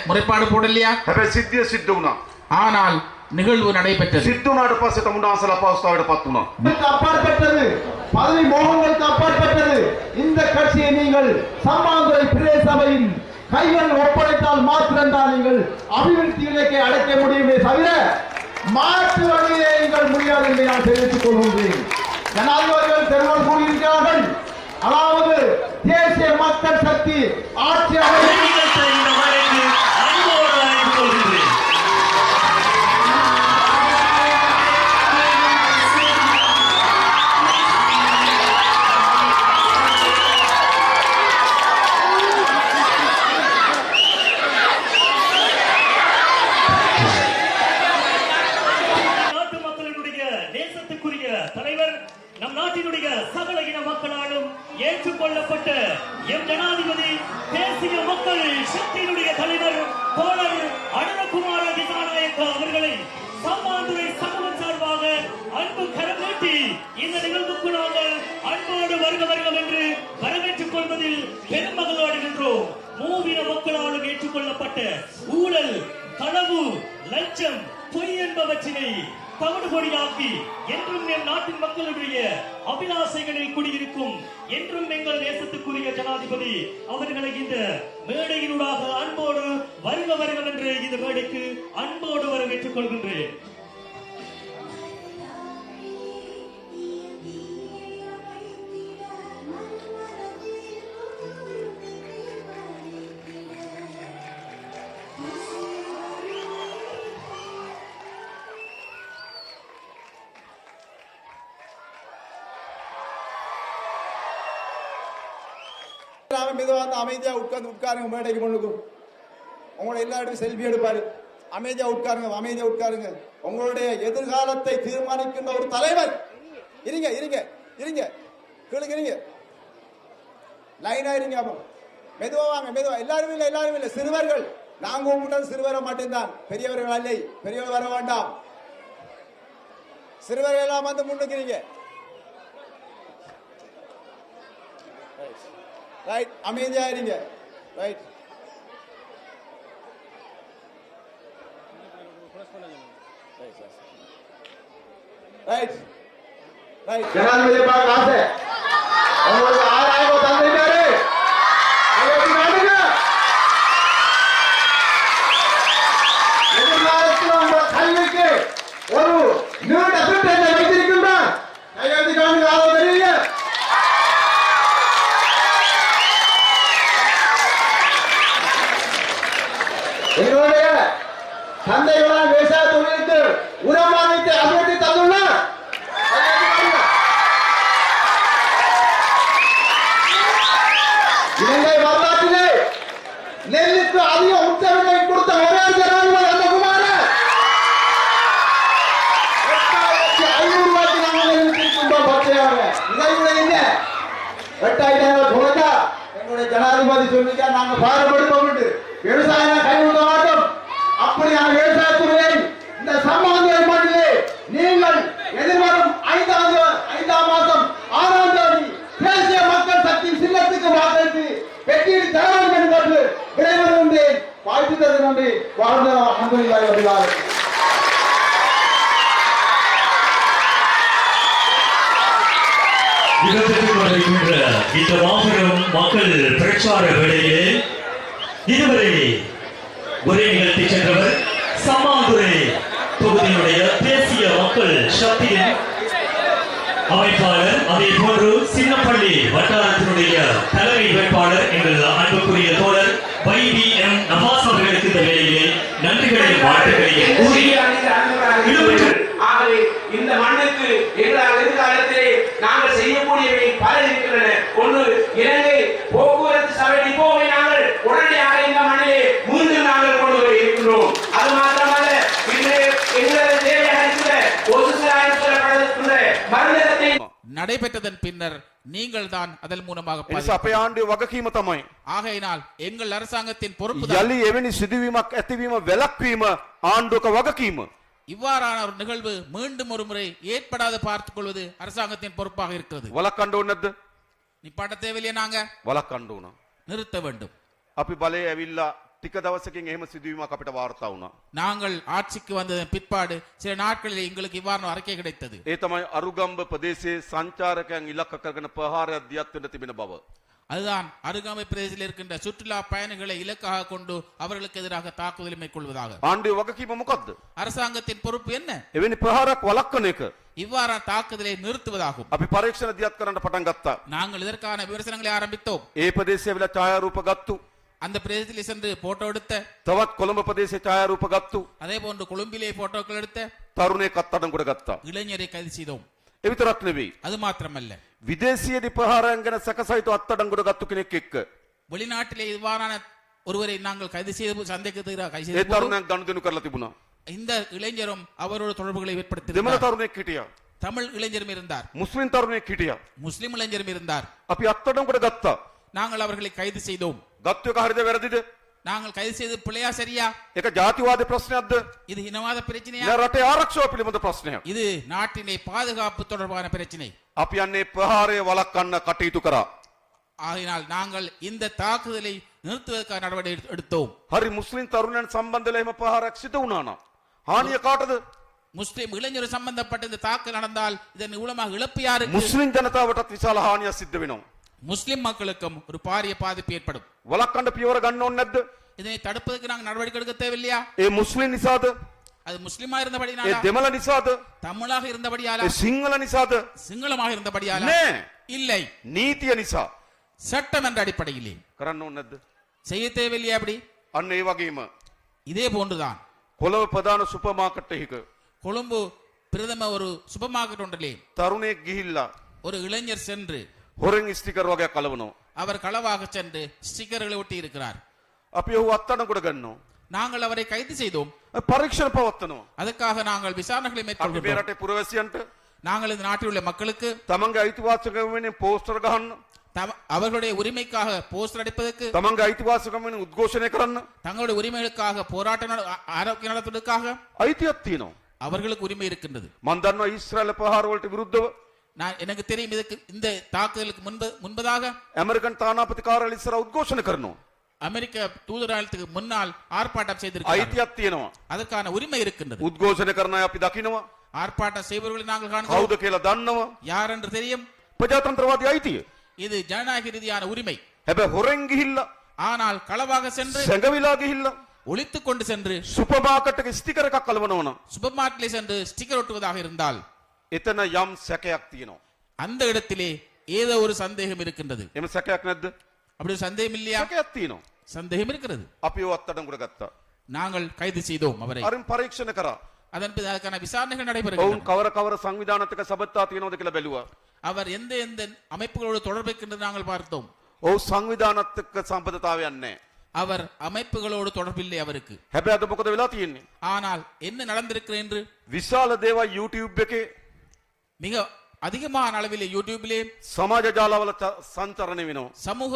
முறைப்பாடு போடலையா? හැබැයි සිද්ධිය සිද්ධ වුණා. ஆனால் நிகழ்வு நடைபெற்றது. සිද්ධ වුණාට පස්සේ තමුන්වහන්සේලා අපහසුතාවයටපත් වුණා. அப்பாற்பட்டது பதவி மோகங்களுக்கு அப்பாற்பட்டது இந்த கட்சியை நீங்கள் சம்மாந்துறை பிரதேச சபையின் கைகள் ஒப்படைத்தால் மாத்திரம்தான் நீங்கள் அபிவிருத்தி இலக்கை அடைக்க முடியுமே தவிர மாற்று வழியிலே நீங்கள் முடியாது என்று நான் தெரிவித்துக் கொள்கின்றேன். ஜனாதிபதிகள் பெருமாள் கூறியிருக்கிறார்கள், அதாவது தேசிய மக்கள் சக்தி ஆட்சி ஏற்றுக்கொள்ளப்பட்ட எம் ஜனாதிபதி தேசிய மக்கள் சக்தியினுடைய தலைவர் தோழர் அனுரகுமார திசாநாயக்க அவர்களை சம்மாந்துறை சமூகம் சார்பாக அன்பு கரம் நீட்டி இந்த நிகழ்வுக்கு நாங்கள் அன்போடு வருக என்று வரவேற்றுக் கொள்வதில் பெருமகிழ்வடைகின்றோம். மூவின மக்களாலும் ஏற்றுக்கொள்ளப்பட்ட ஊழல், களவு, லஞ்சம், பொய் என்பவற்றினை தவிடுபொடியாக்கி என்றும் என் நாட்டின் மக்களுடைய அபிலாசைகளில் குடியிருக்கும் என்றும் எங்கள் தேசத்துக்குரிய ஜனாதிபதி அவர்களை இந்த மேடையினூடாக அன்போடு வருக என்று இந்த மேடைக்கு அன்போடு வரவேற்றுக் கொள்கின்றேன். மெதுவாக அமைதியா உட்காருங்க. மேடைக்கு முன்னுக்கும் உங்களை எல்லாரும் செல்ஃபி எடுப்பாரு. அமைதியா உட்காருங்க. உங்களுடைய எதிர்காலத்தை தீர்மானிக்கின்ற ஒரு தலைவர். இருங்க கேளுங்க, லைனா இருங்க. அப்போ மெதுவா வாங்க. எல்லாரும் இல்ல சிறுவர்கள். நாங்க கூப்பிட்டது சிறுவரை மட்டும்தான், பெரியவர்கள் அல்ல. பெரியவர்கள் வர வேண்டாம். சிறுவர்கள் எல்லாம் வந்து முன்னுக்கிறீங்க. ரைட், அமைதியா இருங்க. ரைட், ஜனாதிபதி பார்க்க ஆசை உங்களுக்கு 6000 தந்திருக்காரு. எதிர்காலத்தில் உங்கள் கல்விக்கு ஒரு நீண்ட திட்டத்தை வைத்திருக்கின்றார். கையெழுத்து காணுங்க. ஆதரவு தெரியுங்க. எங்களுடைய தந்தைகளால் விவசாய தொழிலுக்கு உரமானித்து அபிவிருத்தி தந்துள்ளார். இலங்கை வரலாற்றிலே நெல்லுக்கு அதிக உத்தரவை கொடுத்த ஒரே ஜனாதிபதி அந்த குமாரன். 8500 ரூபாய்க்கு நாங்கள் நிறுத்திருக்கின்றோம் பச்சையாக. இதை விட என்ன 8000 கொடுத்தா எங்களுடைய ஜனாதிபதி சொல்லிக்கா நாங்க பாடுபடுத்தோம். விவசாயம் கைவிட மாட்டோம். அப்படியான விவசாயத்துறையை இந்த சம்மாந்துறை மண்ணிலே நீங்கள் எதிர்வரும் 5ஆம் மாதம் 6ஆம் தேதி தேசிய மக்கள் சக்தி சின்னத்துக்கு வாக்களித்து வெற்றியை தர வேண்டும் என்று விரைவருகின்றேன். வாழ்த்து தர நன்றி. வாழ்ந்த அன்புள்ளாய் வருகிறார். இந்த மாபெரும் மக்கள் பிரச்சார வேளையிலே இதுவரை ஒரே நிகழ்த்தி சென்றவர் சம்மாந்துறை தொகுதியினுடைய தேசிய மக்கள் சக்தியின் அமைப்பாளர், அதே போன்று சின்னப்பள்ளி வட்டாரத்தினுடைய தலைமை வேட்பாளர் எங்கள் அன்புக்குரிய தோழர் YBM நவாஸ் அவர்களுக்கு இந்த வேளையிலே நன்றிகளையும் வாழ்த்துக்களையும் கூறி இந்த மண்ணுக்கு எங்களால் எதிர்காலத்திலே நாங்கள் செய்யக்கூடியவை பல இருக்கின்றன. ஒன்று, இலங்கை போக்குவரத்து சபை டிப்போவை நாங்கள் உடனடியாக இந்த மண்ணிலே மீண்டும் நாங்கள் கொண்டு வர இருக்கின்றோம். அது மாத்திரமல்ல, இன்று எங்களது தேவையாக இருக்கிற மருந்தகத்தை நடைபெற்றதன் பின்னர் நீங்கள் தான் அதன் மூலமாக අපේ ආණ්ඩුවේ වගකීම තමයි ஆகையினால் எங்கள் அரசாங்கத்தின் பொறுப்பு යලි එවැනි සිදුවීමක් ඇතිවීම වැළැක්වීම ආණ්ඩුවක වගකීම. இவ்வாறான ஒரு நிகழ்வு மீண்டும் ஒரு முறை ஏற்படாத பார்த்துக் கொள்வது அரசாங்கத்தின் பொறுப்பாக இருக்கிறது. වළක්වන්න ඕනේ නැද්ද? நிப்பாட்ட தேவையில்லையா? நாங்க වළක්වන්න ඕන. நிறுத்த வேண்டும். අපි බලේ ඇවිල්ලා ටික දවසකින් එහෙම සිදුවීමක් අපිට වාර්තා වුණා. நாங்கள் ஆட்சிக்கு வந்ததன் பிற்பாடு சில நாட்களில் எங்களுக்கு இவ்வாறான அறிக்கை கிடைத்தது. ඒ තමයි අරුගම්බ ප්‍රදේශයේ සංචාරකයන් ඉලක්ක කරගෙන ප්‍රහාරයක් දියත් වෙන්න තිබෙන බව. அதுதான் அருகாமை பிரதேசத்தில் இருக்கின்ற சுற்றுலா பயணிகளை இலக்காக கொண்டு அவர்களுக்கு எதிராக தாக்குதல் மேற்கொள்வதாக. ආණ්ඩුවේ වගකීම මොකද්ද? அரசாங்கத்தின் பொறுப்பு என்ன? එවැනි ප්‍රහාරයක් වළක්වන එක. இவ்வாறான தாக்குதலை நிறுத்துவதாகும். අපි පරීක්ෂණ දියත් කරන්න පටන් ගත්තා. நாங்கள் இதற்கான விமர்சனங்களை ஆரம்பித்தோம். ඒ ප්‍රදේශයේ විලා ඡායාරූප ගත්තු. அந்த பிரதேசத்தில் சென்று போட்டோ எடுத்த, තවත් කොළඹ ප්‍රදේශයේ ඡායාරූප ගත්තු. அதே போன்று கொழும்பிலே போட்டோக்கள் எடுத்த තරුණයෙක් අත්අඩංගුවට ගත්තා. இளைஞரை கைது செய்தோம். ඒ විතරක් නෙවෙයි. அது மாத்திரமல்ல, විදේශීයදී ප්‍රහාරයන් ගැන සැකසහිත අත්අඩංගුවට ගත්තු කෙනෙක් එක්ක வெளிநாட்டிலே இவ்வாறான ஒருவரை நாங்கள் கைது செய்து சந்தேகத்துக்கு கைது ඒ செய்து තරුණයන් ගනුදෙනු කරලා තිබුණා. இந்த இளைஞரும் அவரோட தொடர்புகளை දෙමළ ஏற்படுத்தி තරුණයෙක් හිටියා. தமிழ் இளைஞரும் இருந்தார், මුස්ලිම් තරුණයෙක් හිටියා. முஸ்லிம் இளைஞரும் இருந்தார். අපි අත්අඩංගුවට ගත්තා. நாங்கள் அவர்களை கைது செய்தோம். ගත්තු එක හරිද වැරදිද? நாங்கள் கைது செய்து பிள்ளையா சரியா? ඒක ජාතිවාදී ප්‍රශ්නයක්ද? இது இனவாத பிரச்சனையா? නෑ රටේ ආරක්ෂාව පිළිබඳ ප්‍රශ්නයක්. இது நாட்டினை பாதுகாப்பு தொடர்பான பிரச்சனை. අපි යන්නේ ප්‍රහාරය වළක්වන්න කටයුතු කරා. ஆகையினால் நாங்கள் இந்த தாக்குதலை நிறுத்துவதற்கான நடவடிக்கை எடுத்தோம். හරි මුස්ලිම් තරුණයන් සම්බන්ධ වෙලා එහෙම ප්‍රහාරයක් සිදු වුණා නම් හානිය කාටද? முஸ்லிம் இளைஞர் சம்பந்தப்பட்ட இந்த தாக்குதல் நடந்தால் இதன் மூலமாக இழப்பு யாருக்கு? මුස්ලිම් ජනතාවටත් විශාල හානියක් සිද්ධ වෙනවා. முஸ்லிம் மக்களுக்கும் ஒரு பாரிய பாதிப்பு ஏற்படும். වළක්වන්න පියවර ගන්න ඕනේ නැද්ද? இதனை தடுப்பதற்கு நாங்கள் நடவடிக்கை எடுக்க தேவையில்லையா? ඒ මුස්ලිම් නිසාද? அது முஸ்லிமா ඒ இருந்தபடியாலா? දෙමළ නිසාද? தமிழாக இருந்தபடியாலா? ඒ සිංහල නිසාද? சிங்களமாக இருந்தபடியாலா? නෑ. இல்லை, නීතිය නිසා சட்டம் என்ற அடிப்படையிலே කරන්න ඕනේ නැද්ද? செய்ய தேவையில்லையா? அப்படி අන්න ඒ වගේම இதே போன்றுதான் කොළඹ ප්‍රධාන සුපර් මාකට් එකක கொழும்பு பிரதம ஒரு சூப்பர் மார்க்கெட் ஒன்றிலே තරුණයෙක් ගිහිල්ලා ஒரு இளைஞர் சென்று හොරෙන් ස්ටිකර් වගේක් කලවනවා. அவர் களவாக சென்று ஸ்டிக்கர்களை ஒட்டி இருக்கிறார். අපි ඔහු අත්අඩංගුවට ගන්නවා. நாங்கள் அவரை கைது செய்தோம். පරීක්ෂණ පවත්වනවා. அதற்காக நாங்கள் விசாரணைகளை අපි මේ மேற்கொள்கிறோம். රටේ පුරවැසියන්ට நாங்கள் இந்த நாட்டில் உள்ள மக்களுக்கு තමන්ගේ අයිතිවාසිකම් වෙනුවෙන් පෝස්ටර් ගහන්න, அவர்களுடைய உரிமைக்காக போஸ்டர் அடிப்பதற்கு, තමන්ගේ අයිතිවාසිකම් වෙනුවෙන් උද්ඝෝෂණය කරන්න தங்களுடைய உரிமைகளுக்காக போராட்டம் ஆரோக்கியம் நடத்துவதற்காக අයිතියක් තියෙනවා. அவர்களுக்கு உரிமை இருக்கின்றது. මම දන්නවා ඊශ්‍රායල ප්‍රහාර වලට විරුද්ධව நான் எனக்கு தெரியும் இதுக்கு இந்த தாக்குதலுக்கு முன்பதாக ඇමරිකන් තානාපති කාර්යාලය ඉස්සරහ උද්ඝෝෂණ කරනවා. அமெரிக்க தூதரகத்துக்கு முன்னால் ஆர்ப்பாட்டம் செய்திருக்கிறார்கள். අයිතියක් තියෙනවා. அதற்கான உரிமை இருக்கின்றது. උද්ඝෝෂණ කරන අය අපි දකිනවා. ஆர்ப்பாட்டம் செய்பவர்களை நாங்கள் காண்கிறோம். කවුද කියලා දන්නවා. யார் என்று தெரியும். ප්‍රජාතන්ත්‍රවාදී අයිතිය. இது ஜனநாயக ரீதியான உரிமை. හැබැයි හොරෙන් ගිහිල්ලා ஆனால் களவாக சென்று සැඟවිලා ගිහිල්ලා ஒளித்துக் கொண்டு சென்று සුපර් මාකට් එකේ ස්ටිකර් එකක් කලවනවා නම් சூப்பர் மார்க்கெட்டிலே சென்று ஸ்டிக்கர் ஒட்டுவதாக இருந்தால் එතන යම් සැකයක් තියෙනවා. அந்த இடத்திலே ஏதோ ஒரு சந்தேகம் இருக்கின்றது. එහෙම සැකයක් නැද්ද? அப்படி ஒரு சந்தேகம் இல்லையா? සැකයක් තියෙනවා. சந்தேகம் இருக்கிறது. අපි ඔය අත්අඩංගුවට ගත්තා. நாங்கள் கைது செய்தோம் அவரை. අරින් පරීක්ෂණ කරා. அதன் பிறகு அதுக்கான விசாரணைகள் ඔවුන් நடைபெறுகின்றன. කවර කවර සංවිධානත්ක සබත්තා තියෙනවද කියලා බැලුවා. அவர் எந்த எந்த அமைப்புகளோடு தொடர்பு இருக்கின்றது நாங்கள் பார்த்தோம். ඔව් සංවිධානත් එක්ක සම්බන්ධතාවයක් නැහැ. அவர் அமைப்புகளோடு தொடர்பில்லை அவருக்கு. හැබැයි අද මොකද වෙලා තියෙන්නේ? ஆனால் என்ன நடந்திருக்கிறது என்று විශාල දේවල් YouTube එකේ மிக அதிகமான அளவிலே யூடியூபிலே සමාජ ජාලවල සංචරණය වෙනවා. சமூக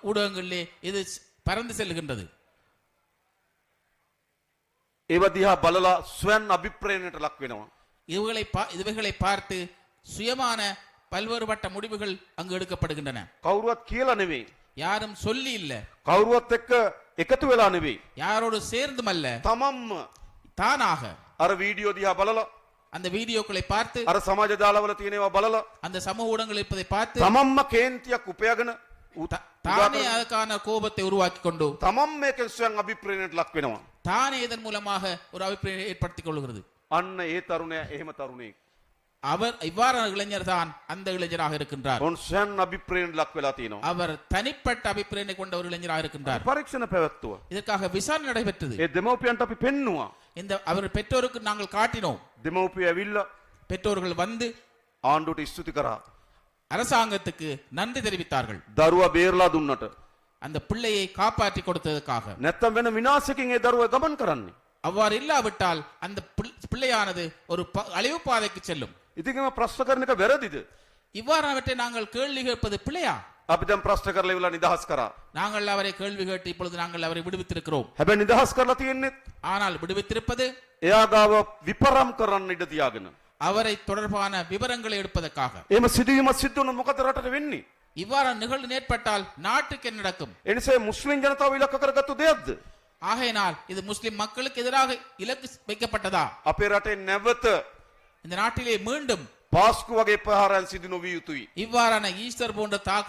ஊடகங்களிலே இது பறந்து செல்கின்றது. ඒව දිහා බලලා ස්වයන් අභිප්‍රේරණයට ලක් වෙනවා. இவைகளை பார்த்து சுயமான பல்வேறுபட்ட முடிவுகள் அங்கு எடுக்கப்படுகின்றன. කවුරුවත් කියලා නෙවෙයි. யாரும் சொல்லி இல்ல, කවුරුවත් එක්ක එකතු වෙලා නෙවෙයි. யாரோடு சேர்ந்தும் அல்ல, තමන්ම தானாக අර වීඩියෝ දිහා බලලා அந்த வீடியோக்களை பார்த்து, අර සමාජ ජාලවල තියෙනවා බලලා அந்த சமூக ஊடகங்கள் இருப்பதை பார்த்து තමන්ම කේන්තියක් උපයාගෙන தானே அதுக்கான கோபத்தை உருவாக்கி கொண்டு තමන් මේකෙන් ස්වයන් අභිප්‍රේරණයට ලක් වෙනවා. தானே இதன் மூலமாக ஒரு அபிப்பிராயம் ஏற்படுத்திக் கொள்கிறது. අන්න ඒ තරුණයා එහෙම තරුණයෙක්. அவர் இவ்வாறான இளைஞர் தான் அந்த இளைஞராக இருக்கின்றார். ඔවුන් ස්වයන් අභිප්‍රේරණයට ලක් වෙලා තියෙනවා. அவர் தனிப்பட்ட அபிப்பிராயத்தை கொண்ட ஒரு இளைஞராக இருக்கின்றார். පරීක්ෂණ පැවැත්තුවා. இதற்காக விசாரணை நடைபெற்றது. ඒ දෙමව්පියන්ට අපි පෙන්නුවා. இந்த அவர் பெற்றோருக்கு நாங்கள் காட்டினோம். දෙමව්පිය ඇවිල්ලා பெற்றோர்கள் வந்து ආණ්ඩුවට ස්තුති කරා. அரசாங்கத்துக்கு நன்றி தெரிவித்தார்கள். දරුවා බේරලා දුන්නට. அந்த பிள்ளையை காப்பாற்றி கொடுத்ததற்காக. නැත්තම් වෙන විනාශකින් ඒ දරුවා ගමන් කරන්නේ. அவ்வாறு இல்லாவிட்டால் அந்த பிள்ளையானது ஒரு அழிவு பாதைக்கு செல்லும். ඉතින් මේ ප්‍රශ්න කරන එක වැරදිද? இவ்வாறானவற்றை நாங்கள் கேள்வி கேட்பது பிள்ளையா? අපි දැන් ප්‍රශ්න කරලා ඉවලා නිදහස් කරා. நாங்கள் அவரை கேள்வி கேட்டு இப்பொழுது நாங்கள் அவரை விடுவித்திருக்கிறோம். හැබැයි නිදහස් කරලා තියෙන්නේ ஆனால் விடுவித்திருப்பது එයා ගාව විපරම් කරන්න ඉඩ තියාගෙන. அவரை தொடர்பான விவரங்களை எடுப்பதற்காக. එහෙම සිදුවීමක් සිද්ධ වුණොත් මොකද රටට වෙන්නේ? இவ்வாறு நிகழ்வு ஏற்பட்டால் நாட்டுக்கு என்ன நடக்கும்? එනිසා මුස්ලිම් ජනතාව ඉලක්ක කරගත්තු දෙයක්ද? ஆகையினால் இது முஸ்லிம் மக்களுக்கு எதிராக இலக்கு வைக்கப்பட்டதா? අපේ රටේ නැවත இந்த நாட்டிலே மீண்டும் පාස්කු වගේ ප්‍රහාරයන් සිදු නොවිය යුතුයි. இவ்வாறான ஈஸ்டர் போன்ற தாக்குதல்